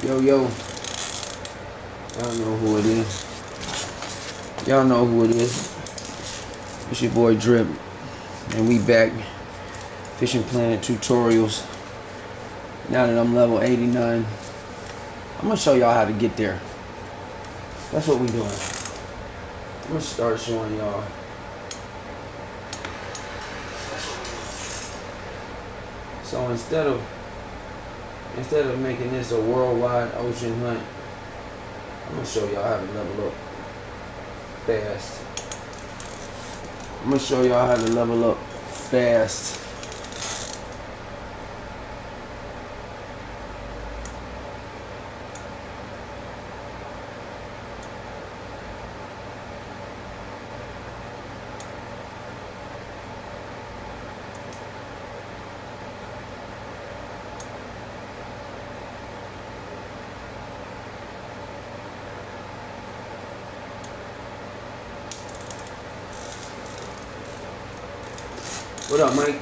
Yo, y'all know who it is. Y'all know who it is. It's your boy DRIIIP, and we back Fishing Planet tutorials. Now that I'm level 89, I'm gonna show y'all how to get there. That's what we doing. I'm gonna start showing y'all. So instead of making this a worldwide ocean hunt, I'm gonna show y'all how to level up fast. I'm gonna show y'all how to level up fast. What up, Mike?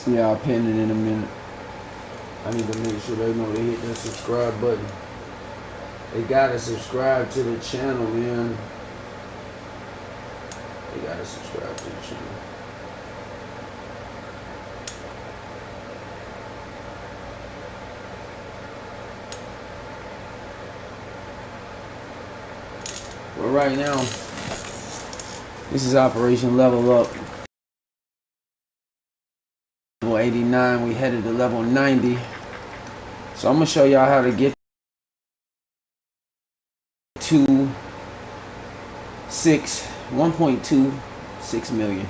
Yeah, I'll pin it in a minute. I need to make sure they know they hit that subscribe button. They gotta subscribe to the channel, man. They gotta subscribe to the channel. But right now, this is Operation Level Up. Level 89, we headed to level 90. So I'm gonna show y'all how to get to 1.26 million.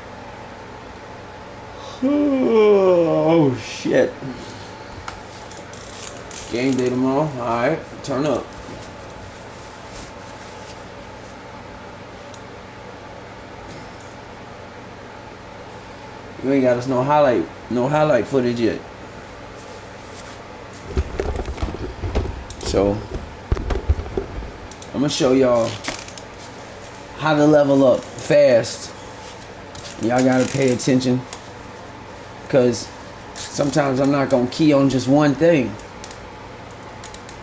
Oh shit. Game day tomorrow. Alright, turn up. You ain't got us no highlight footage yet. So I'm gonna show y'all how to level up fast. Y'all gotta pay attention, because sometimes I'm not gonna key on just one thing.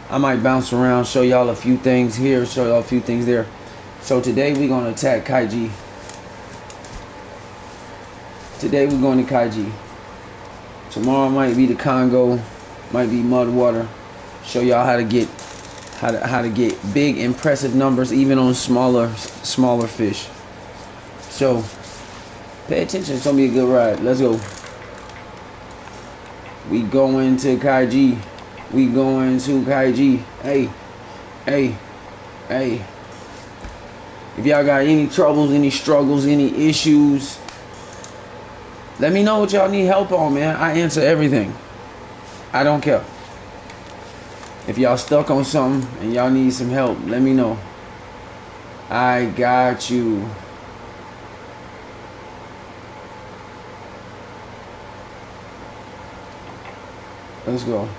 I might bounce around, show y'all a few things here, show y'all a few things there. So today we're gonna attack Kaiji. Today we're going to Kaiji. Tomorrow might be the Congo, might be mud water. Show y'all how to get big, impressive numbers even on smaller fish. So pay attention. It's gonna be a good ride. Let's go. We going to Kaiji. We going to Kaiji. Hey. If y'all got any troubles, any struggles, any issues, let me know what y'all need help on, man. I answer everything. I don't care. If y'all stuck on something and y'all need some help, let me know. I got you. Let's go.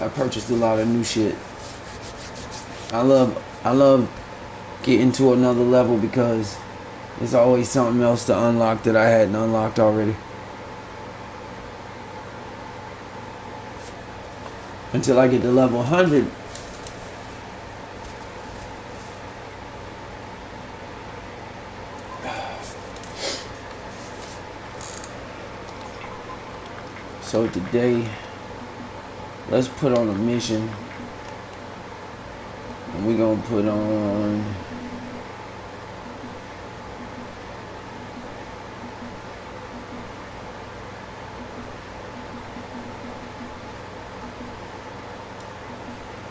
I purchased a lot of new shit. I love getting to another level because there's always something else to unlock that I hadn't unlocked already. Until I get to level 100. So today, let's put on a mission. And we're gonna put on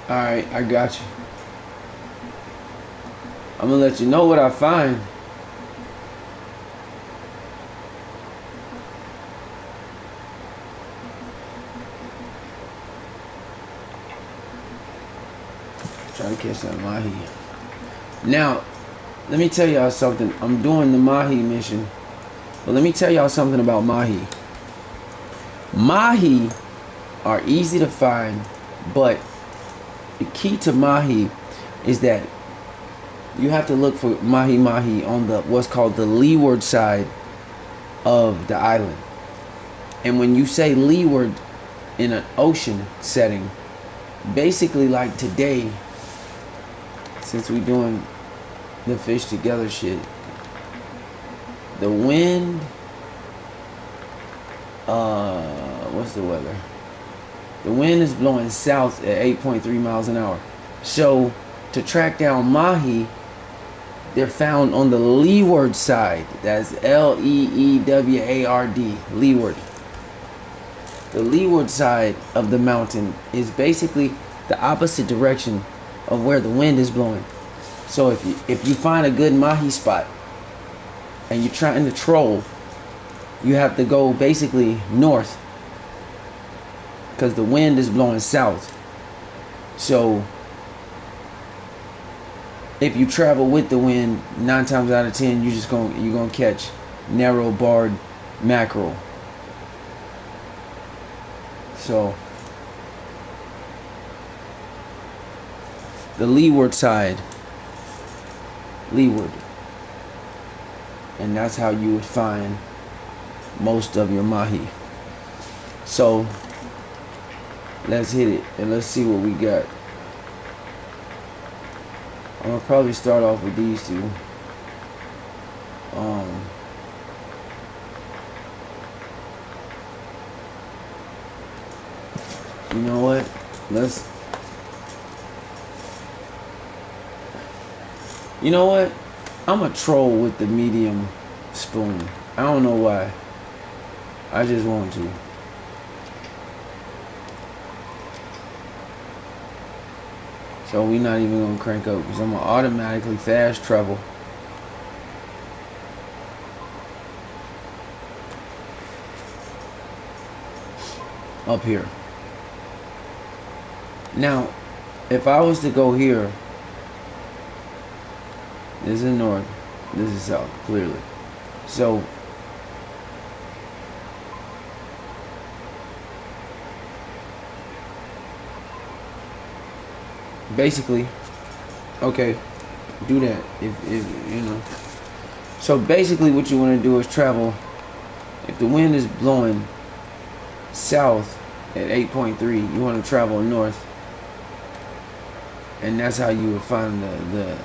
Alright, I got you. I'm gonna let you know what I find. Try to catch that mahi. Now, let me tell y'all something. I'm doing the mahi mission, but let me tell y'all something about mahi. Mahi are easy to find, but the key to mahi is that you have to look for mahi on the what's called the leeward side of the island. And when you say leeward in an ocean setting, basically like today, since we doing the fish together shit, the wind, what's the weather? The wind is blowing south at 8.3 miles an hour. So to track down mahi, they're found on the leeward side. That's Leeward, leeward. The leeward side of the mountain is basically the opposite direction of where the wind is blowing. So if you find a good mahi spot and you're trying to troll, you have to go basically north because the wind is blowing south. So if you travel with the wind, 9 times out of 10 you're gonna catch narrow barred mackerel. So the leeward side, leeward, and that's how you would find most of your mahi. So let's hit it and let's see what we got. I'm gonna probably start off with these two. You know what? You know what? I'm a troll with the medium spoon. I don't know why. I just want to. So we're not even gonna crank up because I'm gonna automatically fast travel. Up here. Now, if I was to go here, this is north, this is south, clearly. So basically, okay, do that if you know. So basically what you want to do is travel. If the wind is blowing south at 8.3, you want to travel north, and that's how you would find the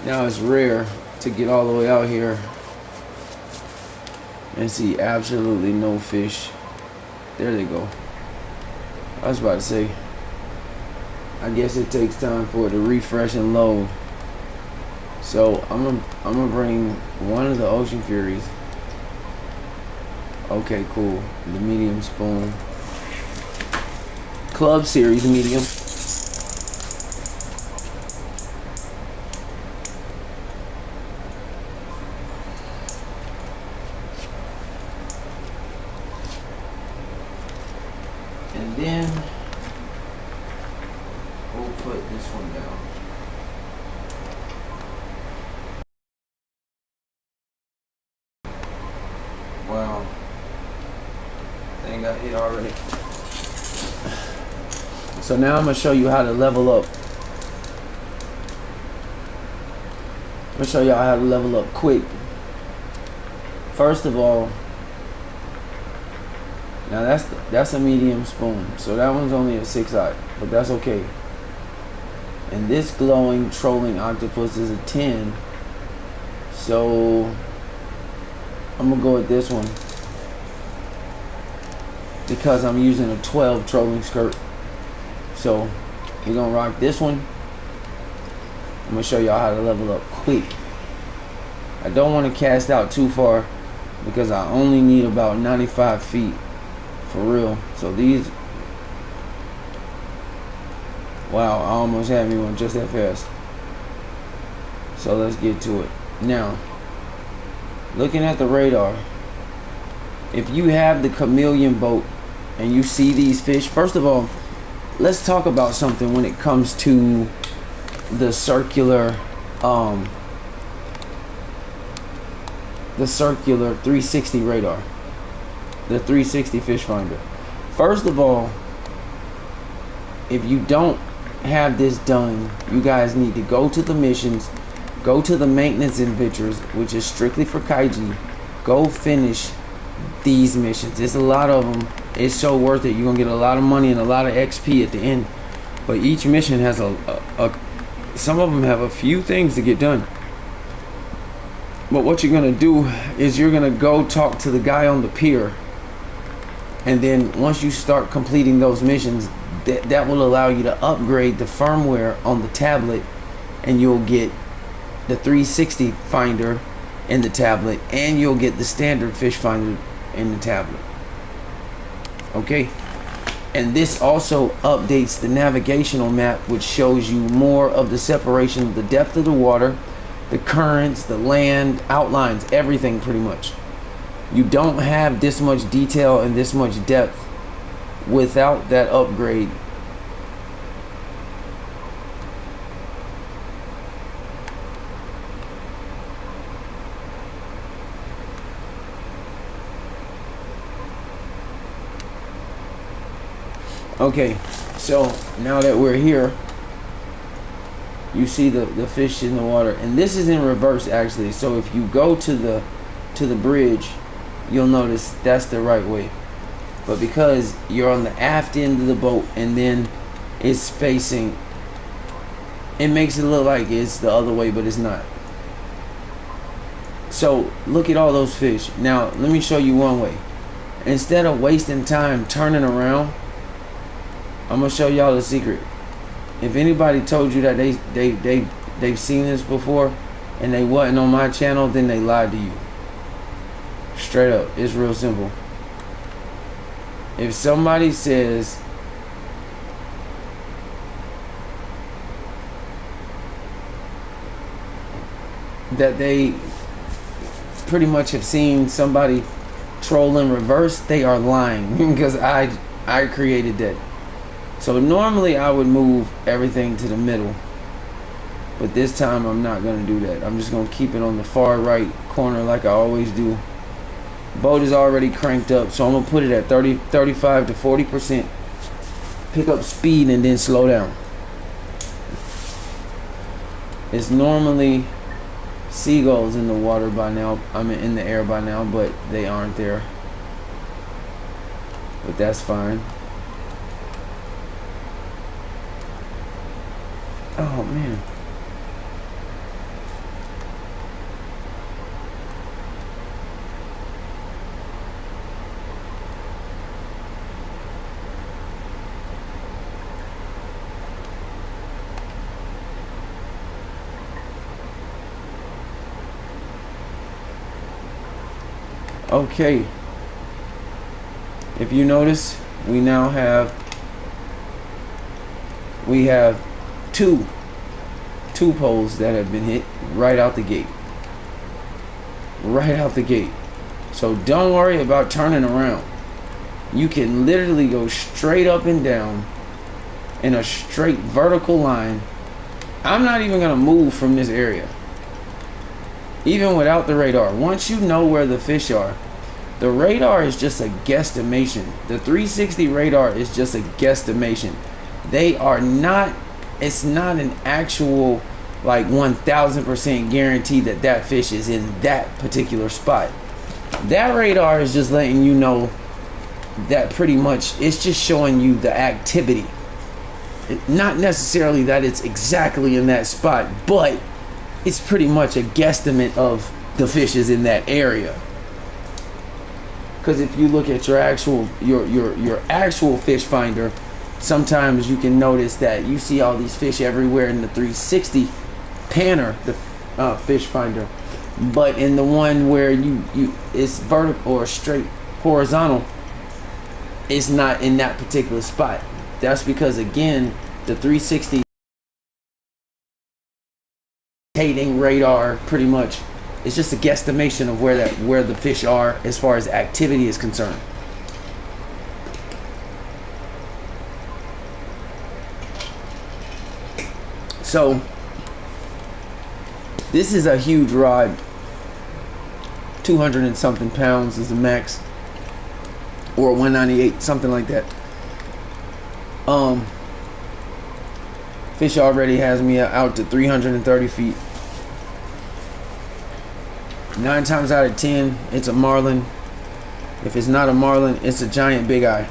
Now it's rare to get all the way out here and see absolutely no fish. There they go. I was about to say, I guess it takes time for it to refresh and load. So I'm gonna bring one of the Ocean Furies. Okay, cool. The medium spoon. Club Series medium. And then we'll put this one down. Wow. Thing got hit already. So now I'm going to show you how to level up. I'm going to show y'all how to level up quick. First of all, now that's a medium spoon. So that one's only a 6/0, but that's okay. And this glowing trolling octopus is a 10. So I'm gonna go with this one. because I'm using a 12 trolling skirt. So you're gonna rock this one. I'm gonna show y'all how to level up quick. I don't want to cast out too far because I only need about 95 feet for real. So these, wow, I almost had me one just that fast. So let's get to it. Now, looking at the radar, if you have the chameleon boat and you see these fish, first of all, let's talk about something when it comes to the circular 360 radar, the 360 fish finder. First of all, if you don't have this done, you guys need to go to the missions, go to the maintenance adventures, which is strictly for kaiji. Go finish these missions. It's a lot of them. It's so worth it. You're gonna get a lot of money and a lot of XP at the end, but each mission has some of them have a few things to get done. But what you're gonna do is you're gonna go talk to the guy on the pier, and then once you start completing those missions, that will allow you to upgrade the firmware on the tablet, and you'll get the 360 finder in the tablet, and you'll get the standard fish finder in the tablet. Okay, and this also updates the navigational map, which shows you more of the separation of the depth of the water, the currents, the land, outlines, everything pretty much. You don't have this much detail and this much depth without that upgrade. Okay, so now that we're here, you see the fish in the water, and this is in reverse actually. So if you go to the bridge, you'll notice that's the right way. But because you're on the aft end of the boat and then it's facing, it makes it look like it's the other way, but it's not. So look at all those fish. Now let me show you one way. Instead of wasting time turning around, I'm gonna show y'all the secret. If anybody told you that they've seen this before and they wasn't on my channel, then they lied to you. Straight up, it's real simple. If somebody says that they pretty much have seen somebody troll in reverse, they are lying because I created that. So normally I would move everything to the middle, but this time I'm not going to do that. I'm just going to keep it on the far right corner like I always do. Boat is already cranked up, so I'm going to put it at 35 to 40%. Pick up speed and then slow down. It's normally seagulls in the water by now. I mean in the air by now, but they aren't there. But that's fine. Oh man. Okay. If you notice, we now have two poles that have been hit right out the gate. Right out the gate. So don't worry about turning around. You can literally go straight up and down in a straight vertical line. I'm not even gonna move from this area. Even without the radar. Once you know where the fish are, the radar is just a guesstimation. The 360 radar is just a guesstimation. They are not, it's not an actual like 1000% guarantee that that fish is in that particular spot. That radar is just letting you know that pretty much it's just showing you the activity. Not necessarily that it's exactly in that spot, but it's pretty much a guesstimate of the fishes in that area. Because if you look at your actual fish finder, sometimes you can notice that you see all these fish everywhere in the 360 panner, the fish finder, but in the one where it's vertical or straight horizontal, it's not in that particular spot. That's because, again, the 360 radar pretty much is just a guesstimation of where the fish are as far as activity is concerned. So this is a huge rod. 200 and something pounds is the max, or 198, something like that. Fish already has me out to 330 feet. 9 times out of 10, it's a marlin. If it's not a marlin, it's a giant big eye.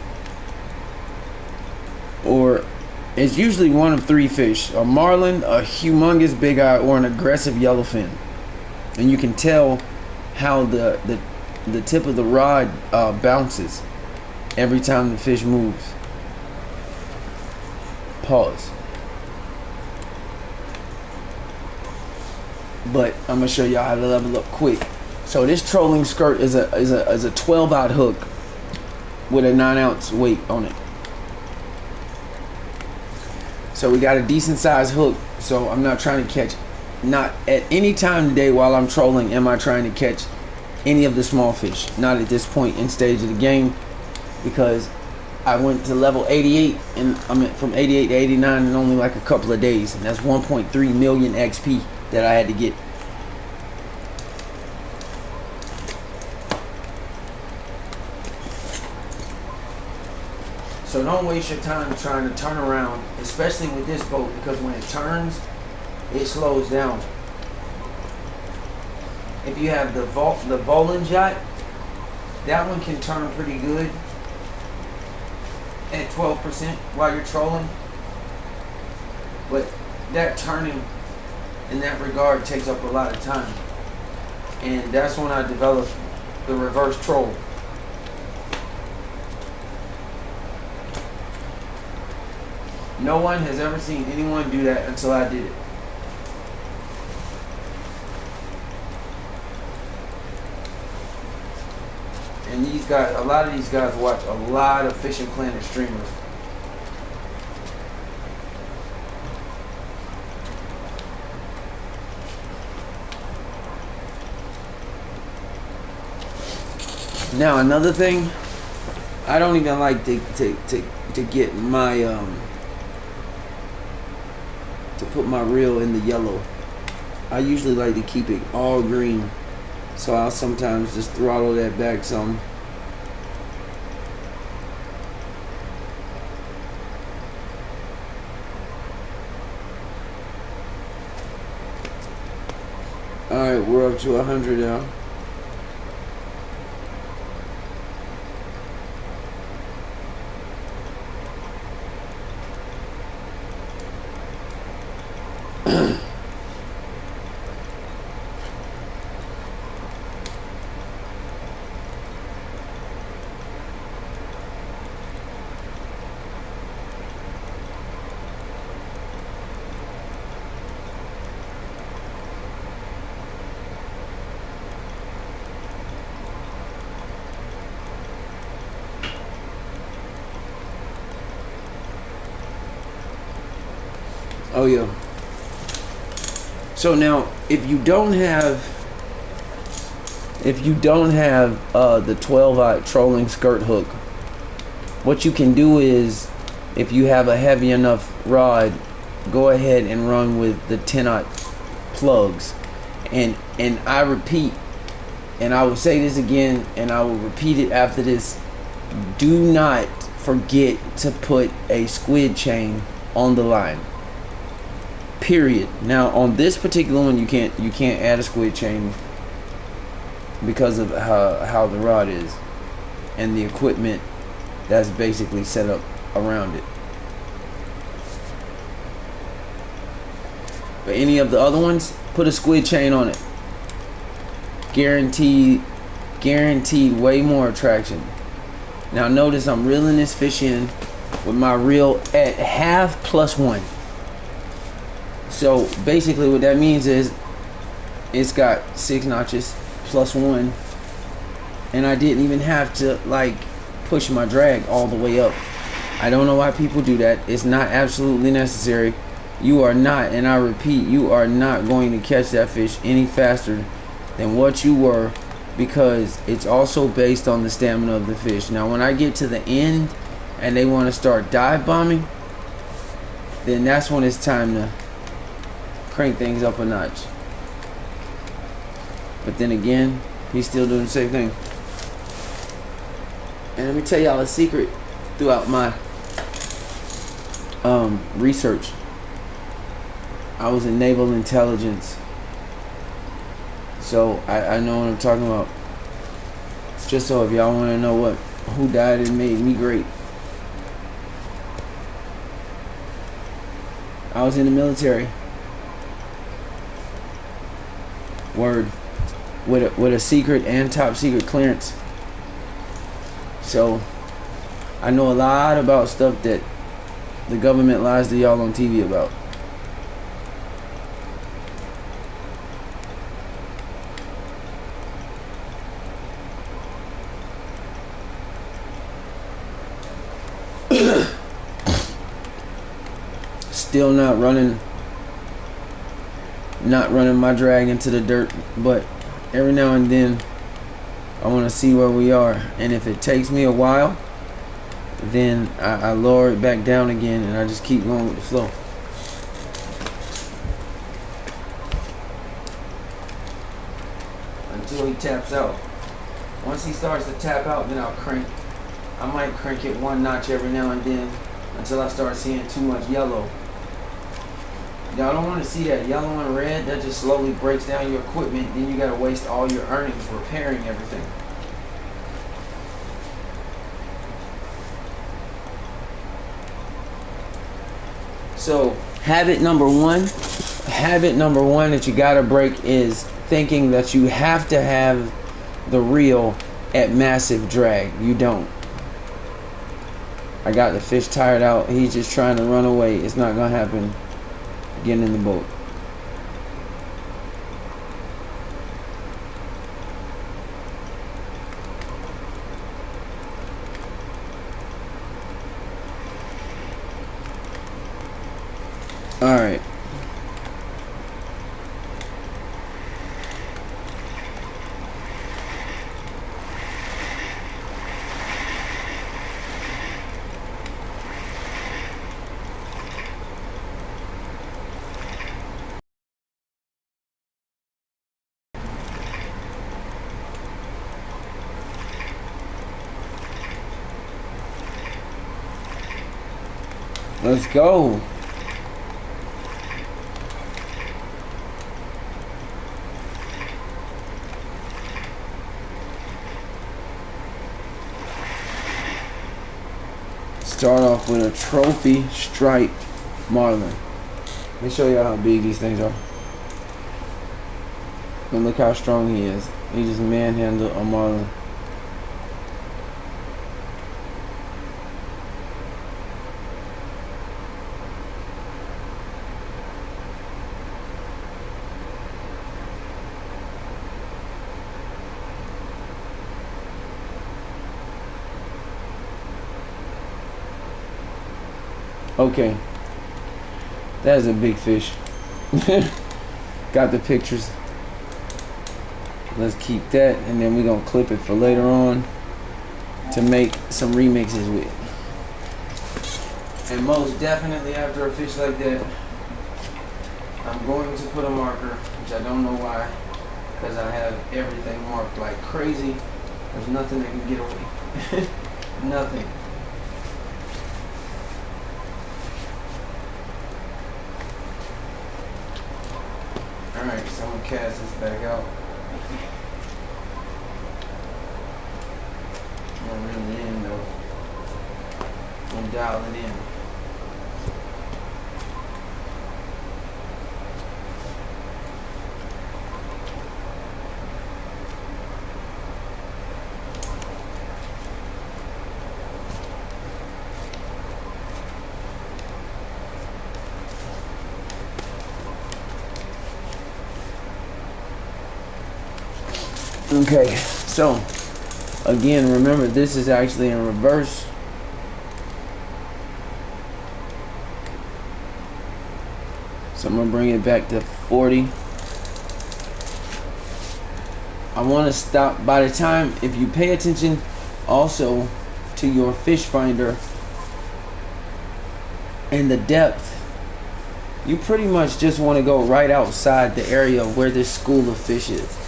Or it's usually one of 3 fish: a marlin, a humongous big eye, or an aggressive yellowfin. And you can tell how the tip of the rod bounces every time the fish moves. Pause. But I'm gonna show y'all how to level up quick. So this trolling skirt is a 12-aught hook with a 9-ounce weight on it. So we got a decent sized hook. So I'm not trying to catch, not at any time today while I'm trolling am I trying to catch any of the small fish. Not at this point in stage of the game, because I went to level 88 and I went from 88 to 89 in only like a couple of days, and that's 1.3 million XP that I had to get. So don't waste your time trying to turn around, especially with this boat, because when it turns, it slows down. If you have the bowling yacht, that one can turn pretty good at 12% while you're trolling. But that turning in that regard takes up a lot of time. And that's when I developed the reverse troll. No one has ever seen anyone do that until I did it. And these guys, a lot of these guys watch a lot of Fishing Planet streamers. Now another thing, I don't even like to get my to put my reel in the yellow. I usually like to keep it all green, so I'll sometimes just throttle that back some. Alright, we're up to 100 now. Oh yeah. So now, if you don't have the 12-aught trolling skirt hook, what you can do is, if you have a heavy enough rod, go ahead and run with the 10-aught plugs. And I repeat, and I will say this again, and I will repeat it after this: do not forget to put a squid chain on the line. Period. Now on this particular one, you can't add a squid chain because of how the rod is and the equipment that's basically set up around it. But any of the other ones, put a squid chain on it. Guaranteed guaranteed way more attraction. Now notice I'm reeling this fish in with my reel at half plus 1. So basically what that means is it's got 6 notches plus 1, and I didn't even have to like push my drag all the way up. I don't know why people do that. It's not absolutely necessary. You are not, and I repeat, you are not going to catch that fish any faster than what you were, because it's also based on the stamina of the fish. Now when I get to the end and they want to start dive bombing, then that's when it's time to crank things up a notch. But then again, he's still doing the same thing. And let me tell y'all a secret throughout my research. I was in naval intelligence, so I know what I'm talking about. Just so if y'all want to know who died and made me great, I was in the military. Word. With a secret and top secret clearance. So I know a lot about stuff that the government lies to y'all on TV about. Still not running my drag into the dirt, but every now and then I want to see where we are, and if it takes me a while, then I lower it back down again, and I just keep going with the flow. Until he taps out. Once he starts to tap out, then I'll crank. I might crank it 1 notch every now and then until I start seeing too much yellow. Y'all don't want to see that yellow and red. That just slowly breaks down your equipment. Then you got to waste all your earnings repairing everything. So habit number one that you got to break is thinking that you have to have the reel at massive drag. You don't. I got the fish tired out. He's just trying to run away. It's not going to happen. Getting in the boat. All right. Let's go. Start off with a trophy striped marlin. Let me show you how big these things are. And look how strong he is. He just manhandled a marlin. Okay, that is a big fish. Got the pictures. Let's keep that, and then we're gonna clip it for later on to make some remixes with. And most definitely after a fish like that, I'm going to put a marker, which I don't know why, because I have everything marked like crazy. There's nothing that can get away. Nothing. Alright, so I'm going to cast this back out. I'm going to reel it in though. I'm going to dial it in. Okay, so again, remember this is actually in reverse. So I'm gonna bring it back to 40. I want to stop by the time, if you pay attention also to your fish finder and the depth, you pretty much just want to go right outside the area where this school of fish is.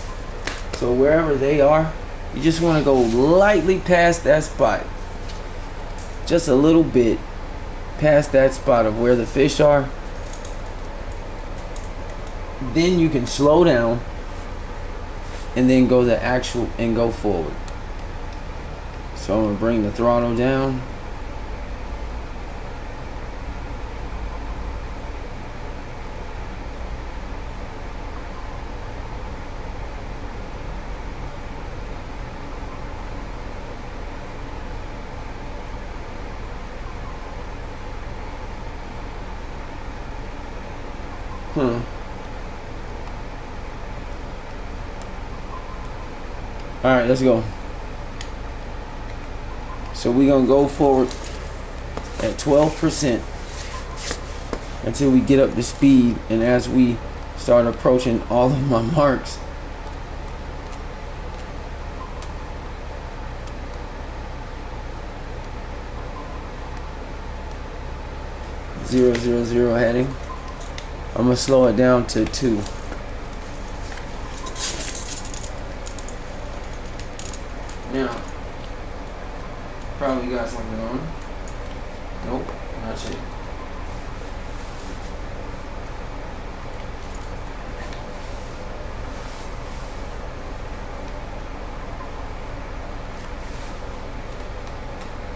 So wherever they are, you just want to go lightly past that spot, just a little bit past that spot of where the fish are. Then you can slow down and then go the actual and go forward. So I'm gonna bring the throttle down. All right, let's go. So we're gonna go forward at 12% until we get up to speed, and as we start approaching all of my marks, zero, zero, zero heading. I'm gonna slow it down to 2. Now, probably got something on. Nope, not yet.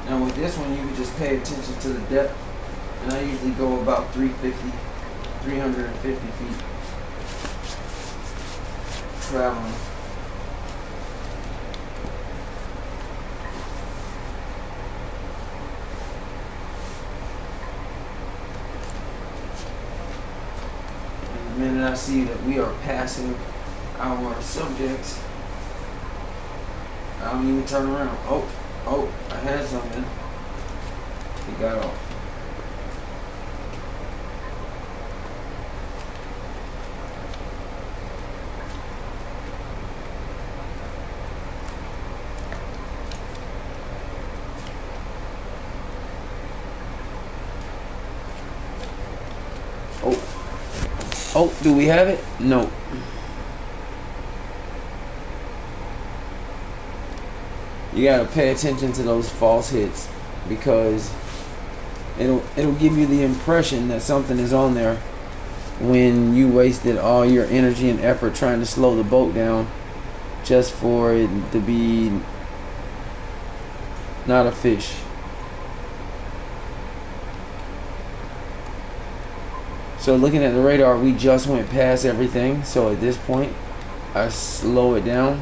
Now with this one, you can just pay attention to the depth, and I usually go about 350 feet traveling. The minute I see that we are passing our subjects, I don't even turn around. Oh, I had something. He got off. Oh, do we have it? No. You gotta pay attention to those false hits, because it'll give you the impression that something is on there when you wasted all your energy and effort trying to slow the boat down just for it to be not a fish. So looking at the radar, we just went past everything. So at this point, I slow it down.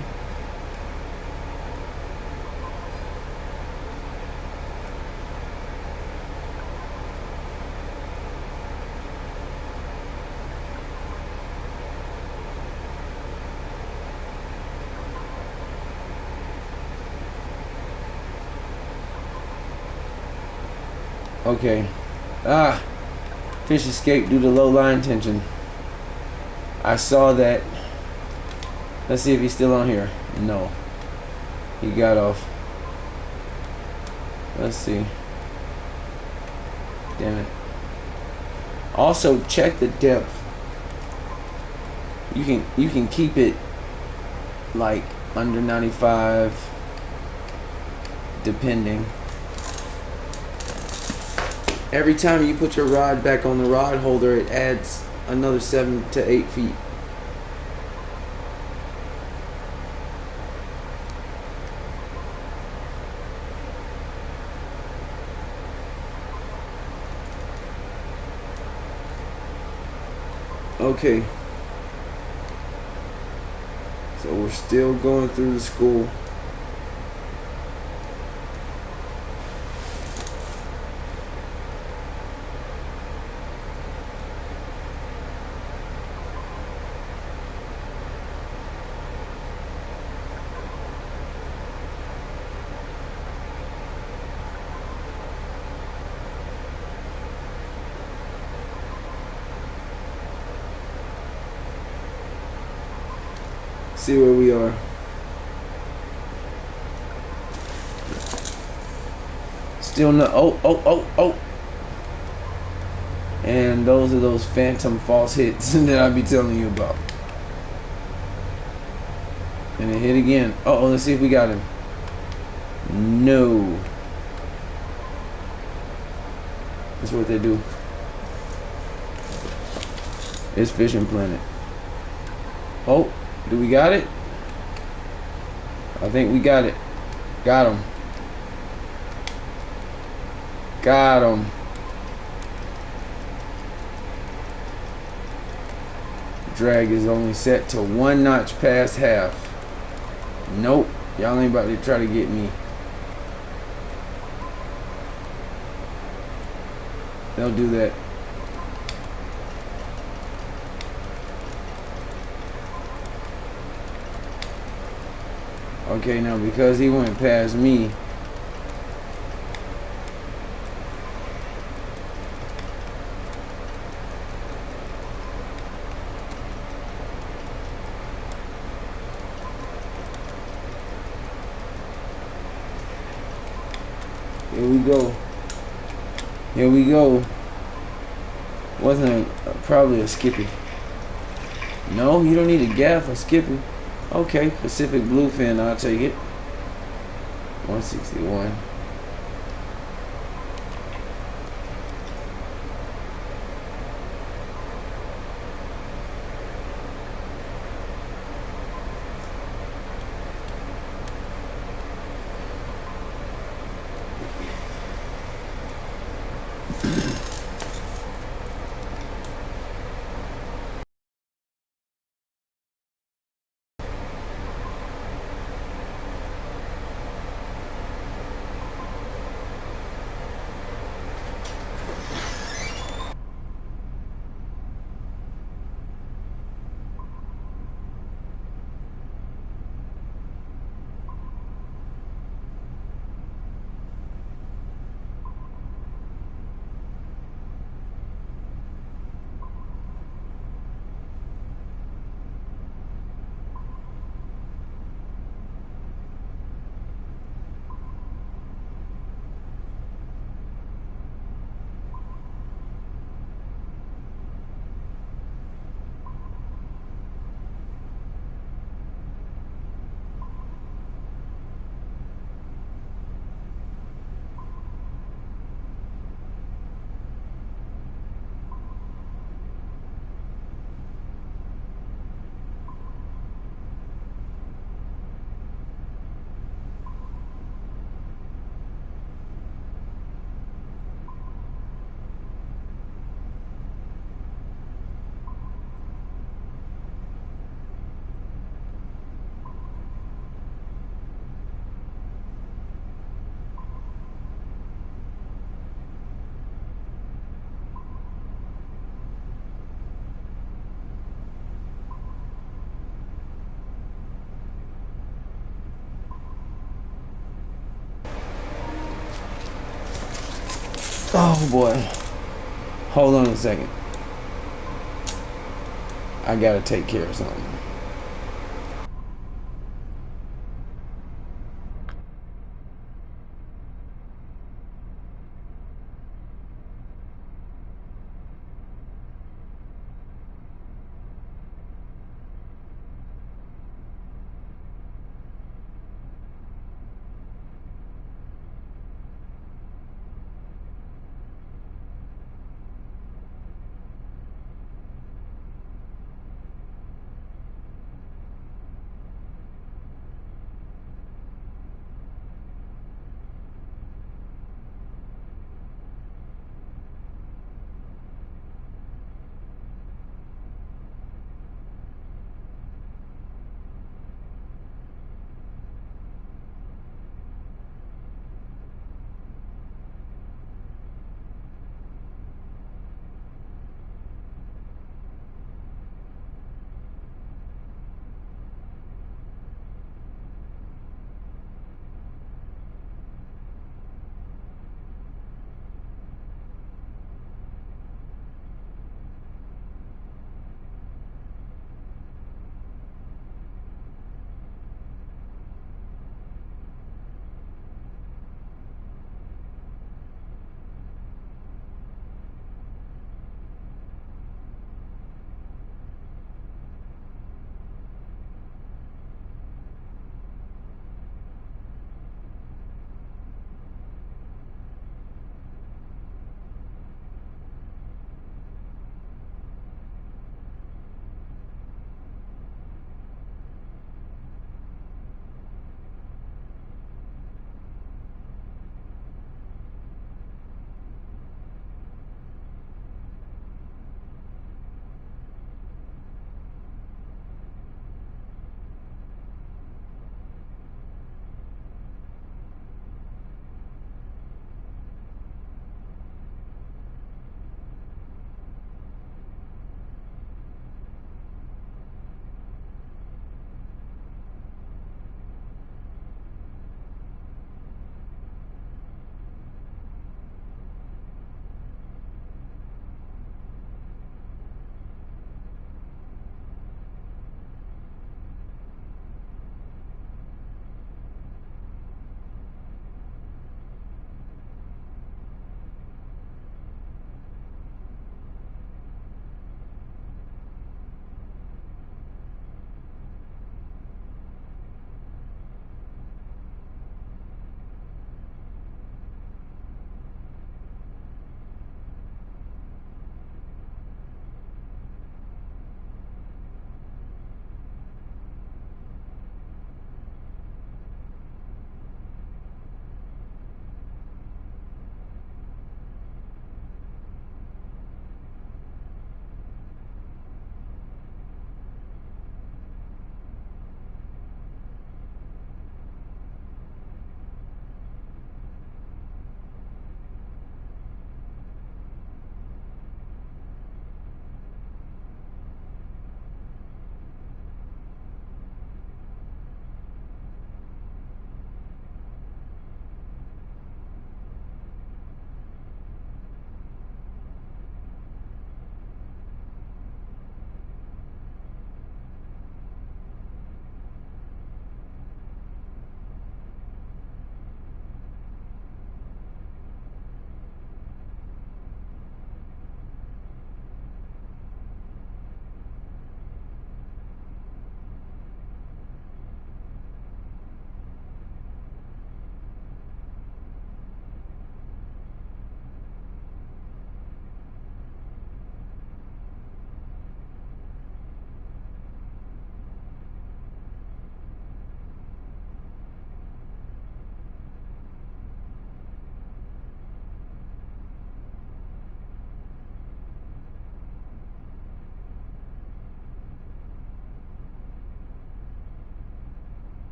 Okay. Fish escaped due to low line tension. I saw that. Let's see if he's still on here. No. He got off. Let's see. Damn it. Also check the depth. You can keep it like under 95 depending. Every time you put your rod back on the rod holder, it adds another 7 to 8 feet. Okay. So we're still going through the school. see where we are. Still not. Oh. And those are those phantom false hits that I be telling you about. And it hit again. Uh-oh, let's see if we got him. No. That's what they do. It's Fishing Planet. Oh, do we got it? I think we got it. Got him. Got him. Drag is only set to 1 notch past half. Nope. Y'all ain't about to try to get me. They'll do that. Okay, now because he went past me, here we go. Here we go. Wasn't probably a Skippy. No, you don't need a gaff or Skippy. Okay, Pacific Bluefin, I'll take it. 161. Oh boy. Hold on a second. I gotta take care of something.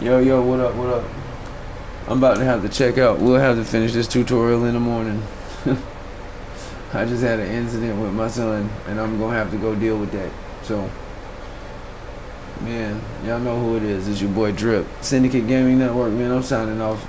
Yo, what up, what up? I'm about to have to check out. We'll have to finish this tutorial in the morning. I just had an incident with my son, and I'm gonna have to go deal with that. So, man, y'all know who it is. It's your boy DRIIP. Syndicate Gaming Network, man. I'm signing off.